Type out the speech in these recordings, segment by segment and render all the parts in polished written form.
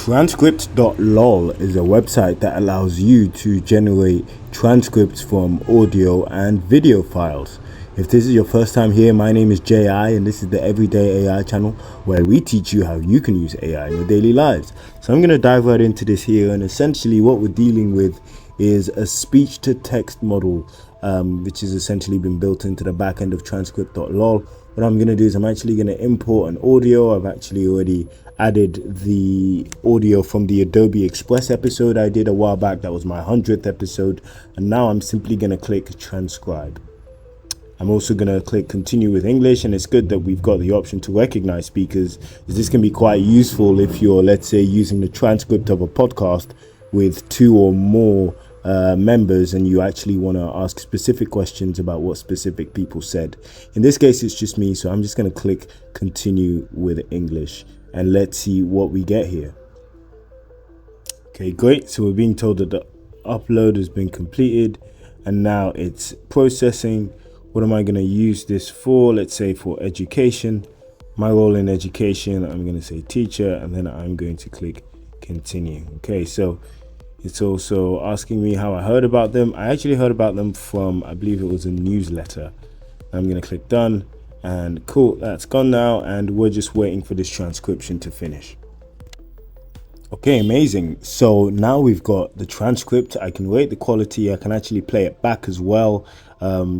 Transcript LOL is a website that allows you to generate transcripts from audio and video files. If this is your first time here, my name is J.I. and this is the Everyday AI channel where we teach you how you can use AI in your daily lives. So I'm going to dive right into this here, and essentially what we're dealing with is a speech-to-text model, which has essentially been built into the back end of Transcript LOL. What I'm going to do is I'm actually going to import an audio. I've actually already added the audio from the Adobe Express episode I did a while back. That was my 100th episode. And now I'm simply going to click transcribe. I'm also going to click continue with English, and it's good that we've got the option to recognize speakers, as this can be quite useful if you're, let's say, using the transcript of a podcast with 2 or more members and you actually want to ask specific questions about what specific people said. In this case, it's just me, so I'm just going to click continue with English, and let's see what we get here. Okay, great. So we're being told that the upload has been completed and now it's processing. What am I going to use this for? Let's say for education. My role in education, I'm going to say teacher, and then I'm going to click continue. Okay, so it's also asking me how I heard about them. I actually heard about them from, I believe it was a newsletter. I'm going to click done, and cool, that's gone now, and we're just waiting for this transcription to finish. Okay, amazing. So now we've got the transcript. I can rate the quality. I can actually play it back as well,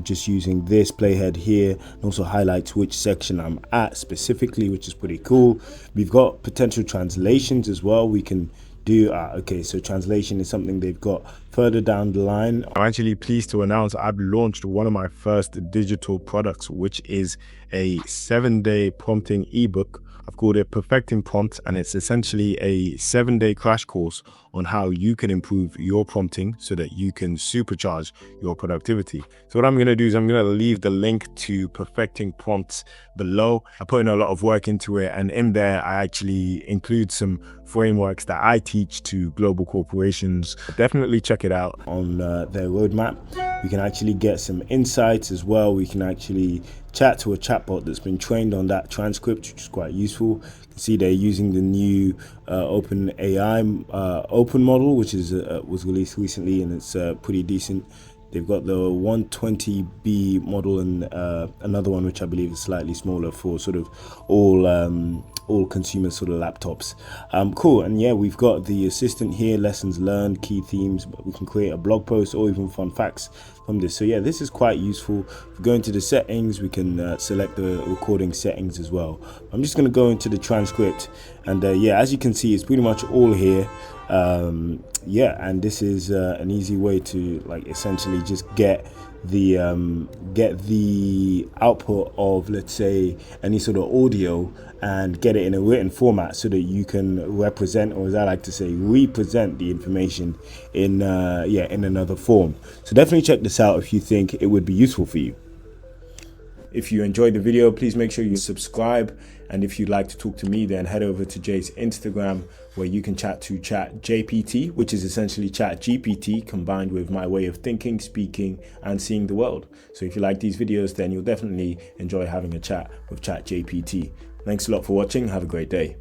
just using this playhead here, and also highlights which section I'm at specifically, which is pretty cool. We've got potential translations as well. We can do okay, so translation is something they've got further down the line. I'm actually pleased to announce I've launched one of my first digital products, which is a 7-day prompting ebook. I've called it Perfecting Prompt, and it's essentially a 7-day crash course on how you can improve your prompting so that you can supercharge your productivity. So what I'm going to do is I'm going to leave the link to Perfecting Prompts below. I put in a lot of work into it, and in there I actually include some frameworks that I teach to global corporations. Definitely check it out. On their roadmap, we can actually get some insights as well. We can actually chat to a chatbot that's been trained on that transcript, which is quite useful. You can see they're using the new Open AI open model, which is was released recently, and it's pretty decent. They've got the 120B model and another one which I believe is slightly smaller for sort of all consumer sort of laptops. Cool. And yeah, we've got the assistant here, lessons learned, key themes, but we can create a blog post or even fun facts from this. So yeah, this is quite useful. If we go into the settings, we can select the recording settings as well. I'm just going to go into the transcript, and yeah, as you can see, it's pretty much all here. Yeah, and this is an easy way to like essentially just get the output of, let's say, any sort of audio and get it in a written format so that you can represent, or as I like to say, represent the information in in another form. So definitely check this out if you think it would be useful for you. If you enjoyed the video, please make sure you subscribe. And if you'd like to talk to me, then head over to Jay's Instagram, where you can chat to ChatJPT, which is essentially ChatGPT combined with my way of thinking, speaking, and seeing the world. So if you like these videos, then you'll definitely enjoy having a chat with ChatJPT. Thanks a lot for watching. Have a great day.